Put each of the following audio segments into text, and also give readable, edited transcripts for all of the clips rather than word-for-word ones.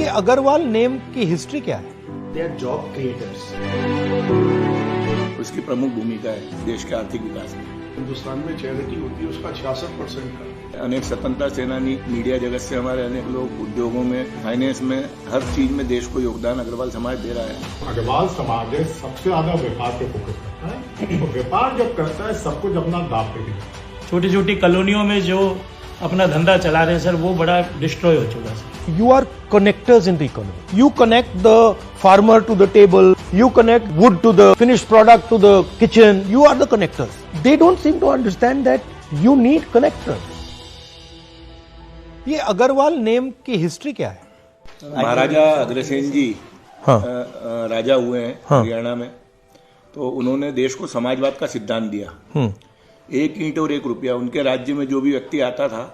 Agarwal name की history क्या है? They are job creators. उसकी प्रमुख भूमिका है देश के आर्थिक विकास में। हिंदुस्तान में चैरिटी होती है उसका 66% का। अनेक स्वतंत्रता सेनानी, मीडिया जगत से हमारे अनेक लोग, उद्योगों में, फाइनेंस में, हर चीज में देश को योगदान अग्रवाल समाज दे रहा है। अग्रवाल समाज सबसे ज्यादा व्यापार पे फोकस करता है। तो व्यापार जब करता है सब कुछ अपना दाव पे देता। छोटी छोटी कॉलोनियों में जो अपना धंधा चला रहे हैं सर, वो बड़ा डिस्ट्रॉय हो चुका है। You are connectors in the economy. You connect the farmer to the table. You connect wood to the finished product to the kitchen. You are the connectors. They don't seem to understand that you need connectors. ये Agarwal name की history क्या है? महाराजा अग्रसेन जी हाँ। राजा हुए हैं हाँ। हरियाणा में, तो उन्होंने देश को समाजवाद का सिद्धांत दिया। एक ईंट और एक रुपया, उनके राज्य में जो भी व्यक्ति आता था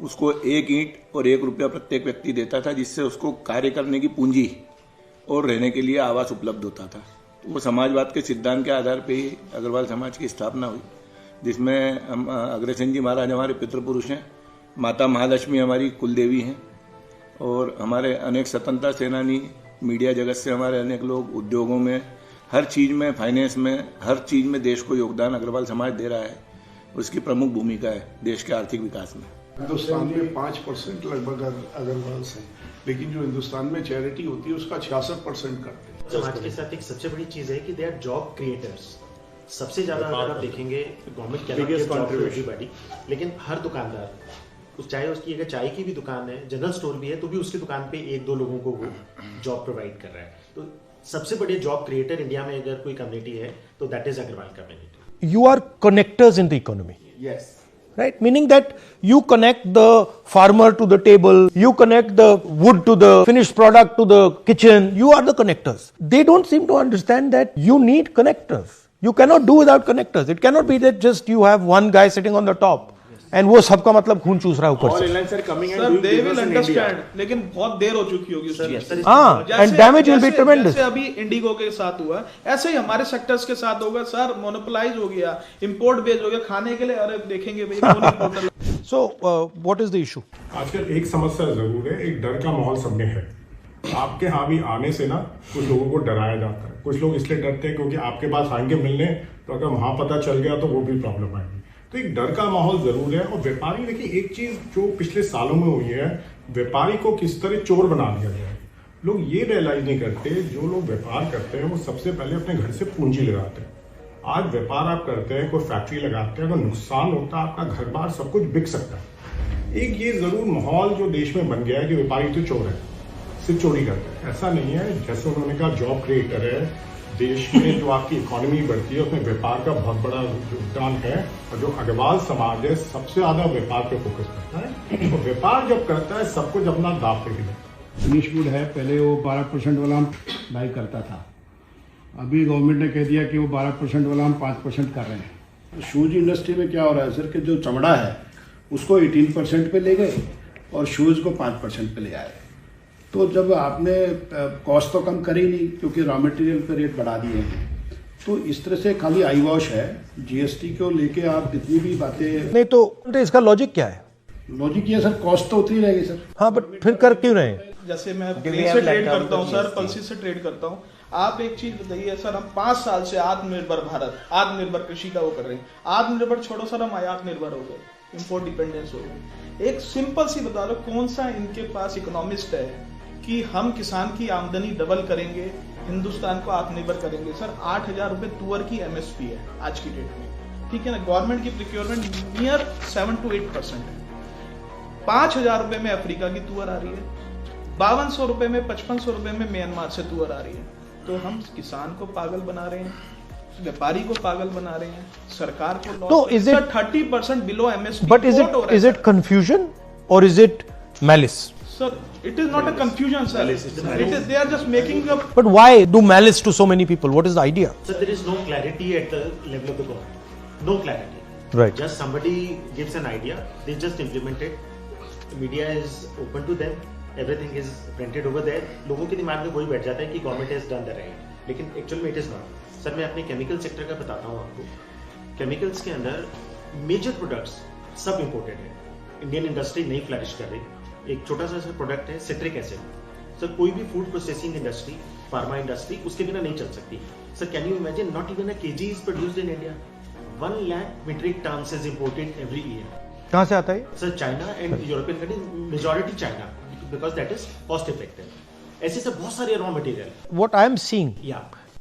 उसको एक ईंट और एक रुपया प्रत्येक व्यक्ति देता था, जिससे उसको कार्य करने की पूंजी और रहने के लिए आवास उपलब्ध होता था। तो वो समाजवाद के सिद्धांत के आधार पे ही अग्रवाल समाज की स्थापना हुई, जिसमें अग्रसेन जी महाराज हमारे पितृपुरुष हैं, माता महालक्ष्मी हमारी कुलदेवी हैं, और हमारे अनेक स्वतंत्रता सेनानी, मीडिया जगत से हमारे अनेक लोग, उद्योगों में, हर चीज़ में, फाइनेंस में, हर चीज़ में देश को योगदान अग्रवाल समाज दे रहा है। उसकी प्रमुख भूमिका है देश के आर्थिक विकास में। हिंदुस्तान में 5% लगभग अग्रवाल है, लेकिन जो हिंदुस्तान में चैरिटी होती है उसका 66% करते हैं। समाज के साथ एक सबसे बड़ी चीज है कि दे आर जॉब क्रिएटर्स। सबसे ज्यादा अगर आप देखेंगे गवर्नमेंट क्या, लेकिन हर दुकानदार, चाहे उसकी अगर चाय की भी दुकान है, जनरल स्टोर भी है, तो भी उसकी दुकान पे एक दो लोगों को वो जॉब प्रोवाइड कर रहा है। तो सबसे बड़े जॉब क्रिएटर इंडिया में अगर कोई कम्युनिटी है तो that is Agarwal community. You are connectors in the economy. Yes. Right? Meaning that you connect the farmer to the table, you connect the wood to the finished product to the kitchen. You are the connectors. They don't seem to understand that you need connectors. You cannot do without connectors. It cannot be that just you have one guy sitting on the top and वो सबका मतलब खून चूस रहा है ऊपर से। Sir they will understand, लेकिन बहुत देर हो चुकी होगी सर। हाँ, एंड डैमेज विल बी ट्रेमेंडस। जैसे अभी इंडिगो के साथ हुआ, ऐसे ही हमारे सेक्टर्स के साथ होगा सर। मोनोपोलाइज हो गया, इंपोर्ट बेच हो गया, खाने के लिए अरे देखेंगे भाई कौन importer. So what is the issue? आजकल एक समस्या जरूर है, एक डर का माहौल सब में है। आपके यहाँ भी आने से ना कुछ लोगों को डराया जाता है। कुछ लोग इसलिए डरते हैं क्योंकि आपके पास आएंगे मिलने, तो अगर वहां पता चल गया तो वो भी प्रॉब्लम आएगी। तो एक डर का माहौल जरूर है। और व्यापारी, देखिए एक चीज जो पिछले सालों में हुई है, व्यापारी को किस तरह चोर बना दिया गया है। लोग ये रियलाइज नहीं करते, जो लोग व्यापार करते हैं वो सबसे पहले अपने घर से पूंजी लगाते हैं। आज व्यापार आप करते हैं, कोई फैक्ट्री लगाते हैं, अगर नुकसान होता है आपका घर बार सब कुछ बिक सकता है। एक ये जरूर माहौल जो देश में बन गया है कि व्यापारी तो चोर है, सिर्फ चोरी करते हैं, ऐसा नहीं है। जैसे उन्होंने कहा जॉब क्रिएटर है, देश में जो आपकी इकोनॉमी बढ़ती है उसमें व्यापार का बहुत बड़ा योगदान है। और जो अग्रवाल समाज है सबसे ज्यादा व्यापार पे फोकस करता है। तो व्यापार जब करता है सब कुछ अपना दाव पे देता है। फिनिश गुड है, पहले वो 12% वाला हम बाई करता था, अभी गवर्नमेंट ने कह दिया कि वो 12% वाला हम 5% कर रहे हैं। शूज इंडस्ट्री में क्या हो रहा है सर कि जो चमड़ा है उसको 18% पे ले गए और शूज़ को 5% पे ले आए। तो जब आपने कॉस्ट तो कम करी नहीं क्योंकि रॉ मटेरियल पे रेट बढ़ा दिए हैं। तो इस तरह से खाली आई वॉश है। जीएसटी को लेके आप जितनी भी बातें नहीं, तो इसका लॉजिक क्या है? लॉजिक ये सर, कॉस्ट तो उतनी रहेगी सर। हाँ, बट फिर कर क्यों रहे हैं? जैसे मैं से ट्रेड करता हूँ सर, पल्सी से ट्रेड करता हूँ। आप एक चीज बताइए सर, हम 5 साल से आत्मनिर्भर भारत, आत्मनिर्भर कृषि का वो कर रहे हैं। आत्मनिर्भर छोड़ो सर, हम आयात निर्भर हो गए, इम्पोर्ट डिपेंडेंस हो गए। एक सिंपल सी बता दो, कौन सा इनके पास इकोनॉमिस्ट है कि हम किसान की आमदनी डबल करेंगे, हिंदुस्तान को आत्मनिर्भर करेंगे। सर 8,000 रुपए तुअर की एमएसपी है आज की डेट में, ठीक है ना। गवर्नमेंट की प्रोक्योरमेंट नियर 7 to 8% है। 5,000 रुपए में अफ्रीका की तुअर आ रही है, 5200 रुपए में, 5500 रुपए में म्यांमार से तुअर आ रही है। तो हम किसान को पागल बना रहे हैं, व्यापारी को पागल बना रहे हैं, सरकार को। तो is it 30% below MSP? But is it confusion और is it malice? Sir, it is not a confusion, sir. They are just making up. But why do malice to so many people? What is the idea? So there is no clarity at the level of the government. No clarity. Right. Just somebody gives an idea, they just implement it. The media is open to them. Everything is printed over there. लोगों के दिमाग में वही बैठ जाता है कि government has done the right. लेकिन actual में it is not. सर मैं अपने chemical sector का बताता हूँ आपको। Chemicals के अंदर major products सब imported है। Indian industry नहीं flourish कर रही। एक छोटा सा प्रोडक्ट है सिट्रिक एसिड। सर कोई भी food processing industry, pharma industry उसके बिना नहीं चल सकती. Sir can you imagine not even a KG is produced in India. 1 lakh metric tons is imported every year. कहाँ से आता है? Sir China and European country, majority China, because that is cost effective. ऐसे से बहुत सारे raw material. What I am seeing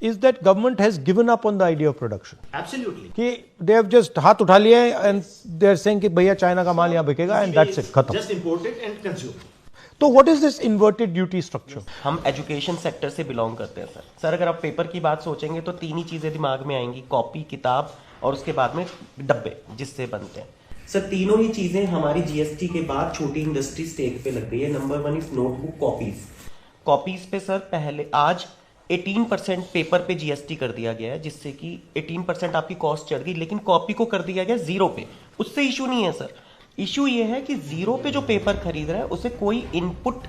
is that government has given up on the idea of production. Absolutely. कि they have just हाथ उठा लिए and they are saying कि भैया चाइना का माल यहाँ बिकेगा and that's it, खत्म. Just import it and consume. तो what is this inverted duty structure? हम एजुकेशन सेक्टर से बिलोंग करते हैं सर. सर अगर आप पेपर की बात सोचेंगे तो 3 ही चीज़ें दिमाग में आएंगी, कॉपी, किताब और उसके बाद में डब्बे जिससे बनते हैं. सर तीनों ही चीज़ें हमारी जीएसटी के बाद छोटी इंडस्ट्री स्टेक पे लग गई है. Number 1 is notebook copies. Copies पे सर पहले आज 18% पेपर पे जीएसटी कर दिया गया है, जिससे कि 18% आपकी कॉस्ट चढ़ गई, लेकिन कॉपी को कर दिया गया 0 पे. उससे इशू नहीं है सर. इशू ये है कि 0 पे जो पेपर खरीद रहा है उसे कोई इनपुट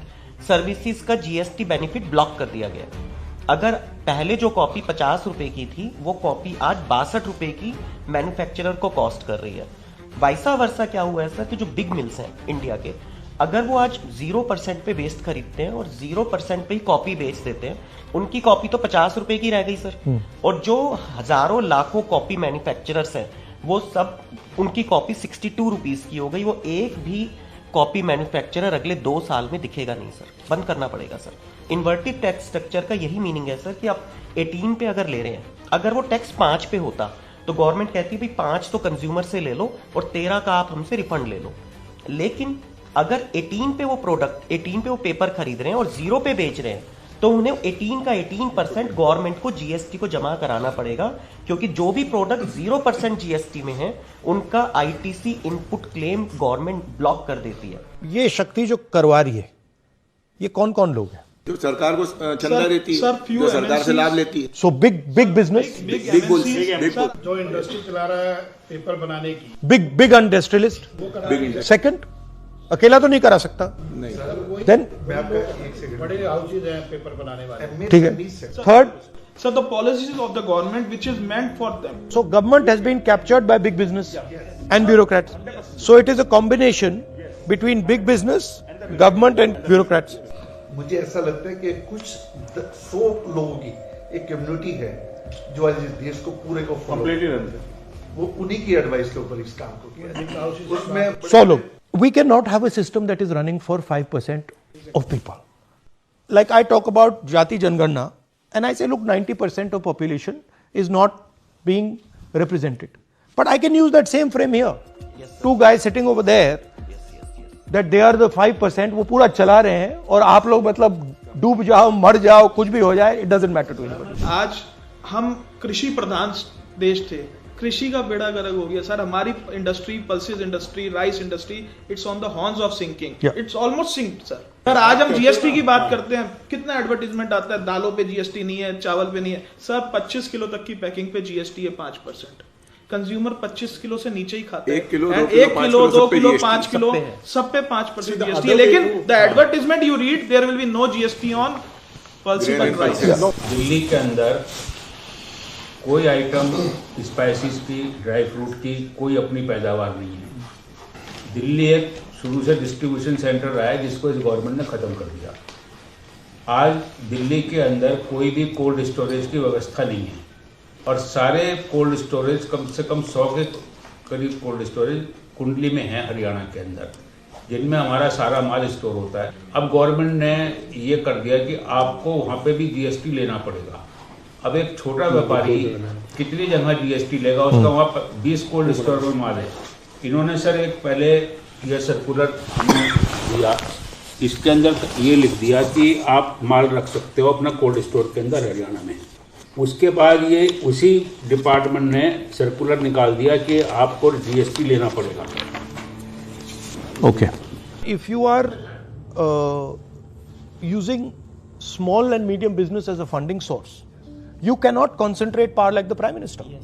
सर्विसेज का जीएसटी बेनिफिट ब्लॉक कर दिया गया है. अगर पहले जो कॉपी 50 रुपए की थी वो कॉपी आज 62 रुपए की मैन्युफैक्चरर को कॉस्ट कर रही है. वैसा वर्षा क्या हुआ है सर कि जो बिग मिल्स हैं इंडिया के, अगर वो आज 0% पे वेस्ट खरीदते हैं और 0% पे ही कॉपी बेच देते हैं, उनकी कॉपी तो 50 रुपए की रह गई सर. और जो हजारों लाखों कॉपी मैन्युफैक्चरर्स हैं वो सब उनकी कॉपी 62 रुपीज की हो गई. वो एक भी कॉपी मैन्युफैक्चरर अगले 2 साल में दिखेगा नहीं सर. बंद करना पड़ेगा सर. इन्वर्टेड टैक्स स्ट्रक्चर का यही मीनिंग है सर कि आप 18 पे अगर ले रहे हैं, अगर वो टैक्स 5 पे होता तो गवर्नमेंट कहती है भाई 5 तो कंज्यूमर से ले लो और 13 का आप हमसे रिफंड ले लो. लेकिन अगर 18 पे वो प्रोडक्ट, 18 पे वो पेपर खरीद रहे हैं और 0 पे बेच रहे हैं, तो उन्हें 18 का 18% गवर्नमेंट को जीएसटी को जमा कराना पड़ेगा, क्योंकि जो भी प्रोडक्ट 0% जीएसटी में है उनका ITC input claim government block कर देती है. ये शक्ति जो करवा रही है, ये कौन कौन लोग हैं? जो सरकार को चंदा देती है, जो सरकार से लाभ लेती है. So big business, big bulls, big bulls. जो इंडस्ट्री चला रहा है पेपर बनाने की, big industrialist. बिग Second, अकेला तो नहीं करा सकता. Then बड़े हाउसेज हैं पेपर बनाने वाले. ठीक है. Third, So the policies of the government which is meant for them. so government has been captured by big business and bureaucrats. So it is a combination between big business, government and bureaucrats. मुझे ऐसा लगता है कि कुछ 100 लोगों की एक community है जो आज इस देश को पूरे को कंप्लीटली रन है. वो उन्हीं की एडवाइस के ऊपर इस काम को किया. उसमें 100 लोग. We cannot have a system that is running for 5% of people. Like I talk about Jati Janganna and I say look, 90% of population is not being represented. But I can use that same frame here. Two guys sitting over there, that they are the 5%, वो पूरा चला रहे हैं और आप लोग मतलब डूब जाओ, मर जाओ, कुछ भी हो जाए, it doesn't matter to anybody. आज हम कृषि प्रधान देश थे, कृषि का बेड़ा गर्क हो गया सर. हमारी industry, pulses industry, rice industry, it's on the horns of sinking. It's almost sinked sir. Sir आज हम जीएसटी की बात करते हैं, कितना एडवर्टीजमेंट आता है, दालों पे जीएसटी नहीं है, चावल पे नहीं है. सर 25 किलो तक की पैकिंग पे जीएसटी है 5%. कंज्यूमर 25 किलो से नीचे ही खाते हैं. 1 किलो, 2 किलो, 5 किलो, सब पे 5% जीएसटी है. लेकिन the advertisement you read, there will be no GST on pulses and rice. Delhi के अंदर कोई आइटम स्पाइसेस की, ड्राई फ्रूट की कोई अपनी पैदावार नहीं है. दिल्ली एक शुरू से डिस्ट्रीब्यूशन सेंटर रहा है जिसको इस गवर्नमेंट ने ख़त्म कर दिया. आज दिल्ली के अंदर कोई भी कोल्ड स्टोरेज की व्यवस्था नहीं है और सारे कोल्ड स्टोरेज कम से कम 100 के करीब कोल्ड स्टोरेज कुंडली में है हरियाणा के अंदर, जिनमें हमारा सारा माल स्टोर होता है. अब गवर्नमेंट ने ये कर दिया कि आपको वहाँ पे भी जीएसटी लेना पड़ेगा. अब एक छोटा व्यापारी कितनी जगह जीएसटी लेगा, उसका वहाँ 20 कोल्ड स्टोर में माल है. इन्होंने सर एक पहले यह सर्कुलर दिया, इसके अंदर ये लिख दिया कि आप माल रख सकते हो अपना कोल्ड स्टोर के अंदर हरियाणा में. उसके बाद ये उसी डिपार्टमेंट ने सर्कुलर निकाल दिया कि आपको जीएसटी लेना पड़ेगा. Okay. If you are using small and medium business as a funding source, you cannot concentrate power like the Prime Minister. Yes,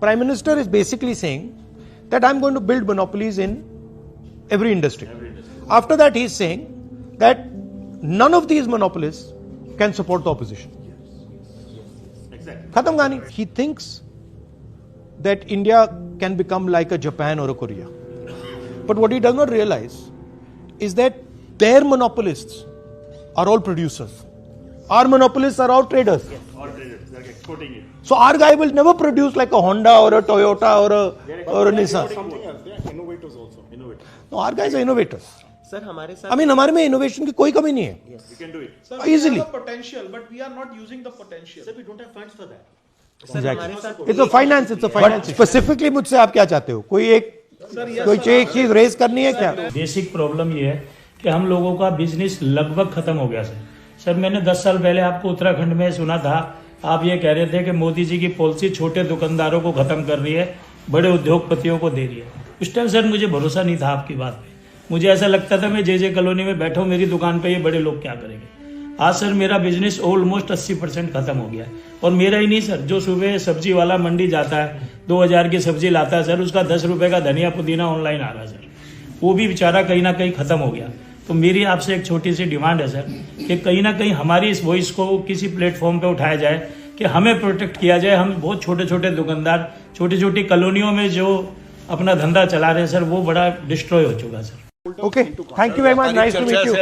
Prime Minister is basically saying that I'm going to build monopolies in every industry. After that, he is saying that none of these monopolies can support the opposition. Khatam Gani. He thinks that India can become like a Japan or a Korea. But what he does not realize is that their monopolists are all producers. Our monopolists are all traders. Yes, all traders. They're exporting it. So our guy will never produce like a Honda or a Toyota or a Nissan. Something else. They are innovators also. Innovators. No, our guys are innovators. Sir हमारे साथ I mean, हमारे में innovation की कोई कमी नहीं है. We can do it. Sir, we Easily. have the potential, but we are not using the potential. Sir, we don't have funds for that. Sir हमारे साथ It's a finance. But specifically मुझसे आप क्या चाहते हो? कोई एक चीज रेज करनी है क्या? बेसिक प्रॉब्लम ये है कि हम लोगों का बिजनेस लगभग खत्म हो गया सर मैंने 10 साल पहले आपको उत्तराखंड में सुना था, आप ये कह रहे थे कि मोदी जी की पॉलिसी छोटे दुकानदारों को खत्म कर रही है, बड़े उद्योगपतियों को दे रही है। उस टाइम सर मुझे भरोसा नहीं था आपकी बात पे, मुझे ऐसा लगता था मैं जे कॉलोनी में बैठा हूँ, मेरी दुकान पे ये बड़े लोग क्या करेंगे। आज सर मेरा बिजनेस ऑलमोस्ट 80% खत्म हो गया है। और मेरा ही नहीं सर, जो सुबह सब्जी वाला मंडी जाता है 2000 की सब्जी लाता है सर, उसका 10 रुपए का धनिया पुदीना ऑनलाइन आ रहा है सर, वो भी बेचारा कहीं ना कहीं खत्म हो गया। तो मेरी आपसे एक छोटी सी डिमांड है सर कि कहीं ना कहीं हमारी इस वॉइस को किसी प्लेटफॉर्म पे उठाया जाए कि हमें प्रोटेक्ट किया जाए। हम बहुत छोटे छोटे दुकानदार छोटी छोटी कॉलोनियों में जो अपना धंधा चला रहे हैं सर, वो बड़ा डिस्ट्रॉय हो चुका है sir. Okay, thank you very much. Nice to meet you.